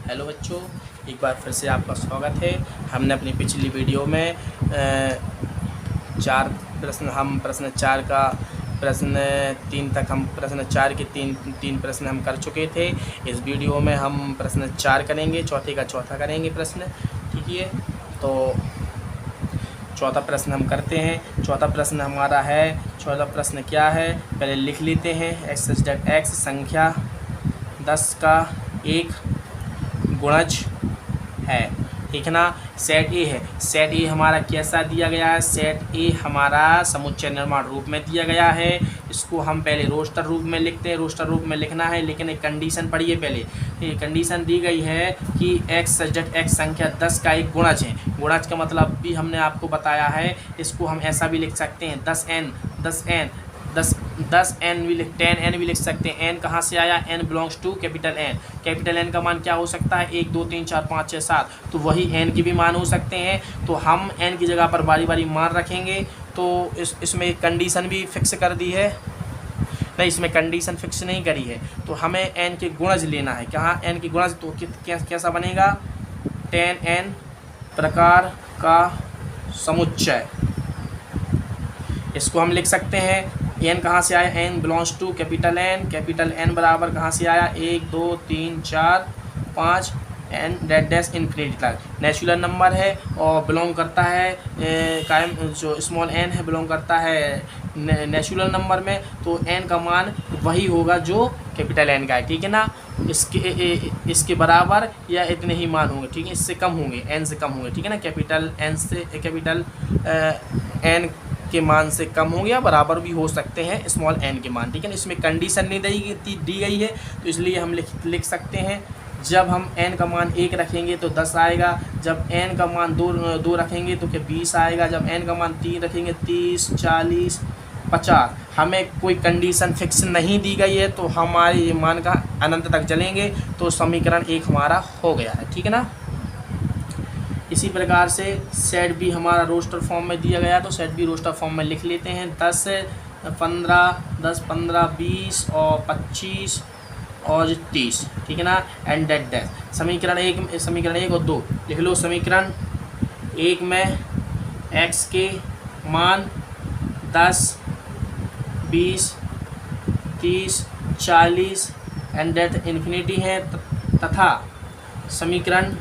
Hello बच्चों, एक बार फिर से आपका स्वागत है। हमने अपनी पिछली वीडियो में चार प्रश्न हम प्रश्न 4 का प्रश्न 3 तक हम प्रश्न 4 के तीन प्रश्न हम कर चुके थे। इस वीडियो में हम प्रश्न 4 करेंगे, चौथे का चौथा करेंगे प्रश्न। ठीक है, तो चौथा प्रश्न हम करते हैं। चौथा प्रश्न हमारा है, चौथा प्रश्न क्या है पहले लिख लेते हैं। x संख्या 10 का एक गुणज है, ठीक है ना। सेट ए है। सेट ए हमारा कैसा दिया गया है? सेट ए हमारा समुच्चय निर्माण रूप में दिया गया है। इसको हम पहले रोस्टर रूप में लिखते हैं। रोस्टर रूप में लिखना है, लेकिन एक कंडीशन पढ़िए पहले। ये कंडीशन दी गई है कि x संख्या 10 का एक गुणज है। गुणज का मतलब भी हमने आपको बताया है। इसको हम ऐसा भी लिख सकते हैं 10n भी 10n भी लिख सकते हैं। n कहाँ से आया? n belongs to capital N। Capital N का मान क्या हो सकता है? 1 2 3 4 5 6 7। तो वही n के भी मान हो सकते हैं। तो हम n की जगह पर बारी बारी मान रखेंगे। तो इसमें कंडीशन भी फिक्स कर दी है, नहीं इसमें कंडीशन फिक्स नहीं करी है। तो हमें n के गुणज लेना है। कहाँ n के गुणज? तो कैसा बनेगा? 10n प्रकार का समुच्चय। इसको हम लिख सकते हैं। n कहाँ से आया? n belongs to capital N। Capital N बराबर कहाँ से आया? 1 2 3 4 5 n डैश इन्फिनिटी तक। नेचुरल नंबर है और बिलोंग करता है कायम, जो स्मॉल n है बिलोंग करता है नेचुरल नंबर में। तो n का मान वही होगा जो कैपिटल N का है, ठीक है ना। इसके बराबर या इतने ही मान होंगे, ठीक है। इससे कम होंगे, n से कम होंगे, ठीक है ना। कैपिटल N के मान से कम होंगे या बराबर भी हो सकते हैं स्मॉल n के मान, ठीक है ना। इसमें कंडीशन नहीं दी गई है, तो इसलिए हम लिख सकते हैं जब हम n का मान 1 रखेंगे तो 10 आएगा। जब n का मान 2 रखेंगे तो क्या 20 आएगा। जब n का मान 3 रखेंगे 30 40 50। हमें कोई कंडीशन फिक्स नहीं दी गई है, तो हमारे ये मान का अनंत तक चलेंगे। तो समीकरण 1 हमारा हो गया है, ठीक है ना। इसी प्रकार से सेट बी हमारा रोस्टर फॉर्म में दिया गया, तो सेट बी रोस्टर फॉर्म में लिख लेते हैं। 10 15 20 और 25 और 30, ठीक है ना। And that dash. समीकरण 1 और 2 लिख लो। समीकरण 1 में x के मान 10 20 30 40 एंड डेट इन्फिनिटी है, तथा समीकरण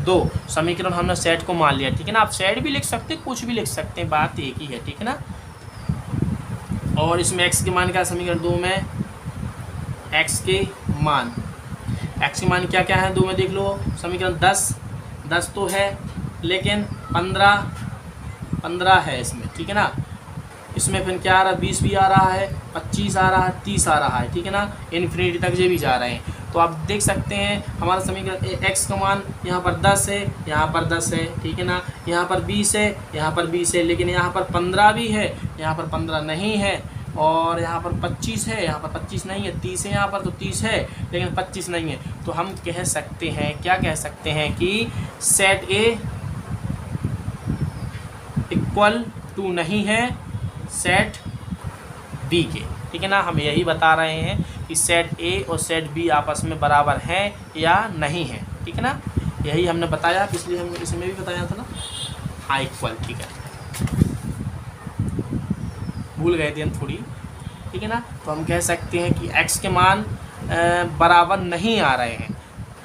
2 समीकरण हमने सेट को मान लिया, ठीक है ना। आप सेट भी लिख सकते हैं, कुछ भी लिख सकते हैं, बात एक ही है, ठीक है ना। और इसमें x के मान का समीकरण 2 में x के मान क्या क्या है 2 में देख लो। समीकरण 10 तो है, लेकिन 15 है इसमें, ठीक है ना। इसमें फिर क्या आ रहा है? 20 भी आ रहा है, 25 आ रहा है, 30 आ रहा है, ठीक है ना। इन्फिनिटी तक ये भी जा रहे हैं। तो आप देख सकते हैं हमारा समीकरण x का मान यहाँ पर 10 है, यहाँ पर 10 है, ठीक है ना। यहाँ पर 20 है, यहाँ पर 20 है, लेकिन यहाँ पर 15 भी है, यहाँ पर 15 नहीं है। और यहाँ पर 25 है, यहाँ पर 25 नहीं है। 30 है यहाँ पर, तो 30 है लेकिन 25 नहीं है। तो हम कह सकते हैं, क्या कह सकते हैं कि सेट ए इक्वल टू नहीं है सेट बी के, ठीक है ना। हम यही बता रहे हैं कि सेट ए और सेट बी आपस में बराबर हैं या नहीं है, ठीक है ना। यही हमने बताया, इसलिए हमने इसमें भी बताया था ना, हाँ इक्वल, ठीक है। भूल गए थे हम थोड़ी, ठीक है ना। तो हम कह सकते हैं कि x के मान बराबर नहीं आ रहे हैं।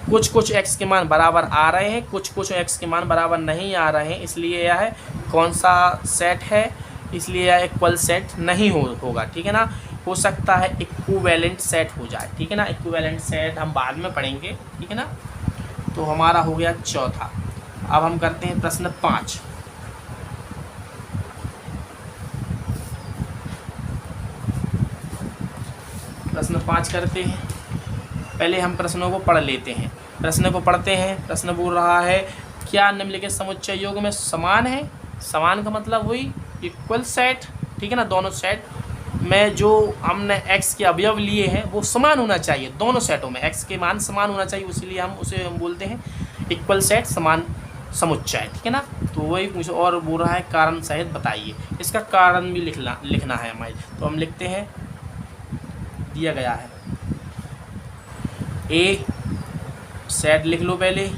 कुछ x के मान बराबर आ रहे हैं, कुछ x के मान बराबर नहीं आ रहे हैं। इसलिए यह है कौन सा सेट है, इसलिए यह इक्वल सेट नहीं होगा, ठीक है ना। हो सकता है इक्विवेलेंट सेट हो जाए, ठीक है ना। इक्विवेलेंट सेट हम बाद में पढ़ेंगे, ठीक है ना। तो हमारा हो गया चौथा। अब हम करते हैं प्रश्न 5। प्रश्न 5 करते हैं। पहले हम प्रश्नों को पढ़ लेते हैं। प्रश्न को पढ़ते हैं। प्रश्न बोल रहा है, क्या निम्नलिखित समुच्चय योग में समान है? समान का मतलब वही इक्वल सेट, ठीक है ना। दोनों सेट में जो हमने x के अवयव लिए हैं वो समान होना चाहिए। दोनों सेटों में x के मान समान होना चाहिए, इसलिए हम उसे बोलते हैं इक्वल सेट, समान समुच्चय, ठीक है ना। तो वही कुछ और बोल रहा है, कारण सहित बताइए। इसका कारण भी लिखना है हमारे। तो हम लिखते हैं, दिया गया है a सेट लिख लो पहले।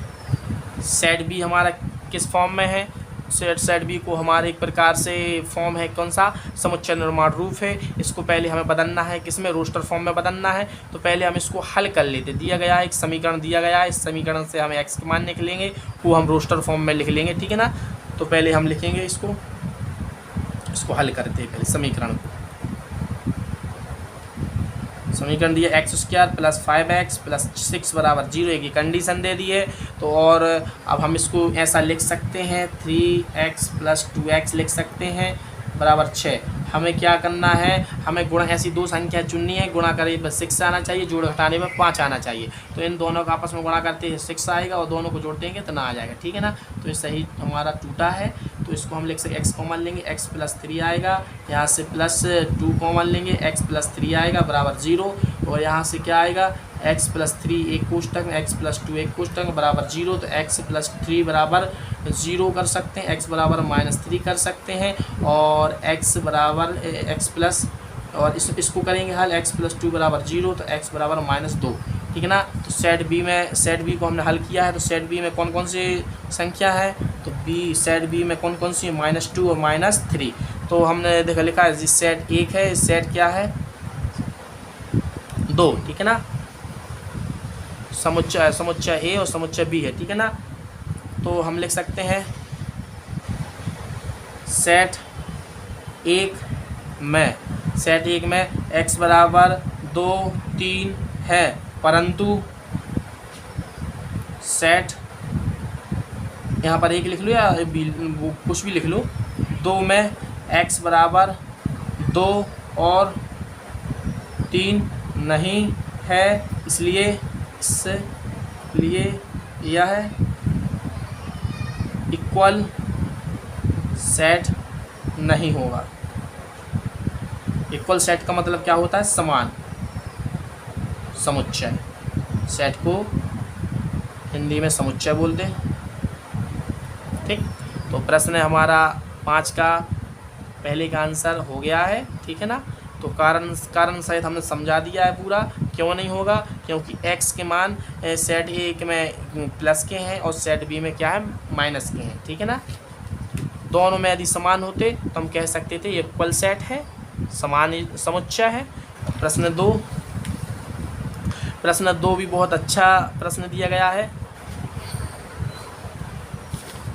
सेट बी हमारा किस फॉर्म में है, सेट बी को हमारे एक प्रकार से फॉर्म है कौन सा, समुच्चय निर्माण रूप है। इसको पहले हमें बदलना है, किसमें, रोस्टर फॉर्म में बदलना है। तो पहले हम इसको हल कर लेते, दिया गया है एक समीकरण दिया गया है, इस समीकरण से हमें एक्स के मान निकलेंगे, वो हम रोस्टर फॉर्म में लिख लेंगे, ठीक है ना। तो पहले हम लिखेंगे इसको हल करते हैं पहले समीकरण को। समीकरण दिया x square plus 5x plus 6 बराबर 0, एक कंडीशन दे दी है। तो और अब हम इसको ऐसा लिख सकते हैं 3x प्लस 2x लिख सकते हैं बराबर 6। हमें क्या करना है, हमें गुणा, ऐसी दो संख्या चुननी है, गुणा करे पर 6 आना चाहिए, जोड़ घटाने पर 5 आना चाहिए। तो इन दोनों का आपस में गुणा करते हैं 6 आएगा और दोनों को जोड़ देंगे तो ना आ जाएगा, ठीक है ना। तो ये सही हमारा टूटा है। तो इसको हम लिख सकते एक्स कॉमन लेंगे, x प्लस 3 आएगा, यहाँ से प्लस 2 कॉमन लेंगे, x प्लस 3 आएगा बराबर 0, और यहाँ से क्या आएगा x प्लस 3 एक कोष्टक में, x प्लस 2 एक कोष्टक बराबर 0। तो x प्लस 3 बराबर 0 कर सकते हैं, x बराबर -3 कर सकते हैं, और x बराबर x प्लस, और इसको करेंगे हल, x प्लस 2 बराबर 0, तो x बराबर -2, ठीक है ना। तो सेट बी को हमने हल किया है। तो सेट बी में कौन कौन सी संख्या है, तो सेट बी में कौन कौन सी, -2 और -3। तो हमने देखा लिखा है जी सेट 1 है, सेट क्या है 2, ठीक है ना। समुच्चय ए और समुच्चय बी है, ठीक है ना। तो हम लिख सकते हैं सेट 1 में x बराबर 2, 3 है, परंतु सेट, यहाँ पर 1 लिख लो या कुछ भी लिख लो, 2 में x बराबर 2 और 3 नहीं है, इसलिए यह इक्वल सेट नहीं होगा। इक्वल सेट का मतलब क्या होता है, समान समुच्चय। सेट को हिंदी में समुच्चय बोलते हैं, ठीक। तो प्रश्न हमारा 5 का पहले का आंसर हो गया है, ठीक है ना। तो कारण सहित हमने समझा दिया है पूरा। क्यों नहीं होगा, क्योंकि x के मान सेट ए में प्लस के हैं और सेट बी में क्या है, माइनस के हैं, ठीक है ना। दोनों में यदि समान होते तो हम कह सकते थे ये इक्वल सेट है, समान समुच्चय है। प्रश्न 2 भी बहुत अच्छा प्रश्न दिया गया है।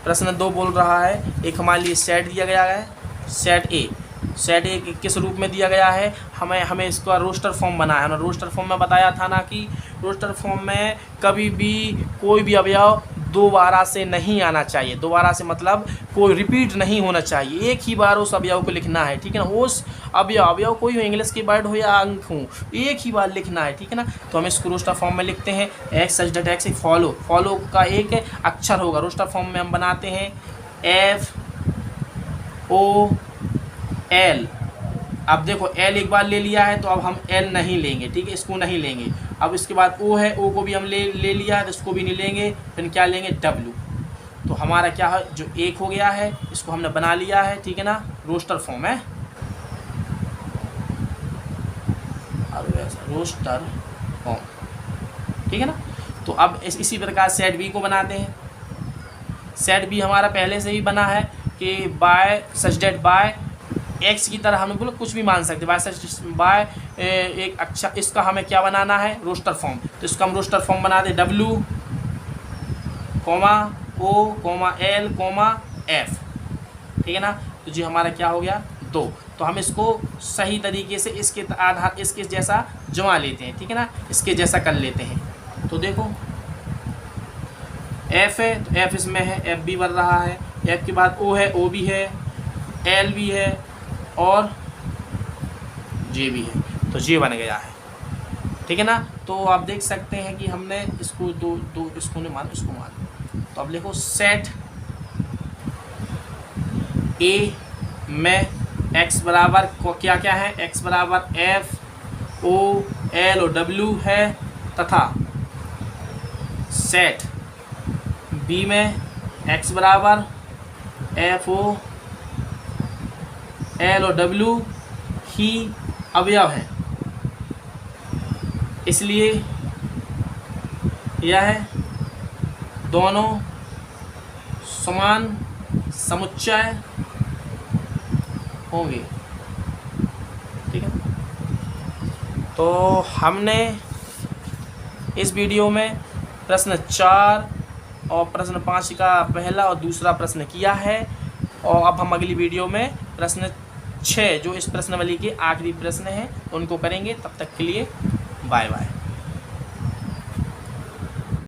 प्रश्न 2 बोल रहा है, एक हमारे लिए सेट दिया गया है, सेट ए किस रूप में दिया गया है, हमें इसका रोस्टर फॉर्म बनाया है। हमने रोस्टर फॉर्म में बताया था ना कि रोस्टर फॉर्म में कभी भी कोई भी अवयव दोबारा से नहीं आना चाहिए। दोबारा से मतलब कोई रिपीट नहीं होना चाहिए, एक ही बार उस अवयव को लिखना है, ठीक है ना। उस अवयव कोई हो, इंग्लिश की वर्ड हो या अंक हो, एक ही बार लिखना है, ठीक है ना। तो हम इसको रोस्टर फॉर्म में लिखते हैं, x such that x follow का एक अक्षर होगा। रोस्टर फॉर्म में हम बनाते हैं FOL। अब देखो L एक बार ले लिया है तो अब हम L नहीं लेंगे, ठीक है, इसको नहीं लेंगे। अब इसके बाद O है, O को भी हम ले लिया है तो इसको भी नहीं लेंगे, फिर क्या लेंगे W। तो हमारा क्या है, जो 1 हो गया है इसको हमने बना लिया है, ठीक है ना, रोस्टर फॉर्म है, रोस्टर फॉर्म, ठीक है ना। तो अब इसी प्रकार सेट बी को बनाते हैं। सेट बी हमारा पहले से ही बना है कि by such that by x की तरह हम बोलो कुछ भी मान सकते हैं, बाय एक अच्छा, इसका हमें क्या बनाना है, रोस्टर फॉर्म। तो इसका हम रोस्टर फॉर्म बना दें W, O, L, F, ठीक है ना। तो जी हमारा क्या हो गया 2। तो हम इसको सही तरीके से इसके जैसा जमा लेते हैं, ठीक है ना, इसके जैसा कर लेते हैं। तो देखो F है तो F इसमें है, F भी बन रहा है, F के बाद O है, O भी है, L भी है और J भी है, तो J बन गया है, ठीक है ना। तो आप देख सकते हैं कि हमने इसको दो इसको नहीं मान, इसको मान। तो अब देखो सेट A में x बराबर क्या क्या है, x बराबर F, O, L और W है, तथा सेट B में x बराबर F, O, L और W ही अवयव है, इसलिए यह दोनों समान समुच्चय होंगे। ठीक है, तो हमने इस वीडियो में प्रश्न 4 और प्रश्न 5 का पहला और दूसरा प्रश्न किया है, और अब हम अगली वीडियो में प्रश्न 6 जो इस प्रश्नावली के आखिरी प्रश्न हैं उनको करेंगे। तब तक के लिए बाय बाय।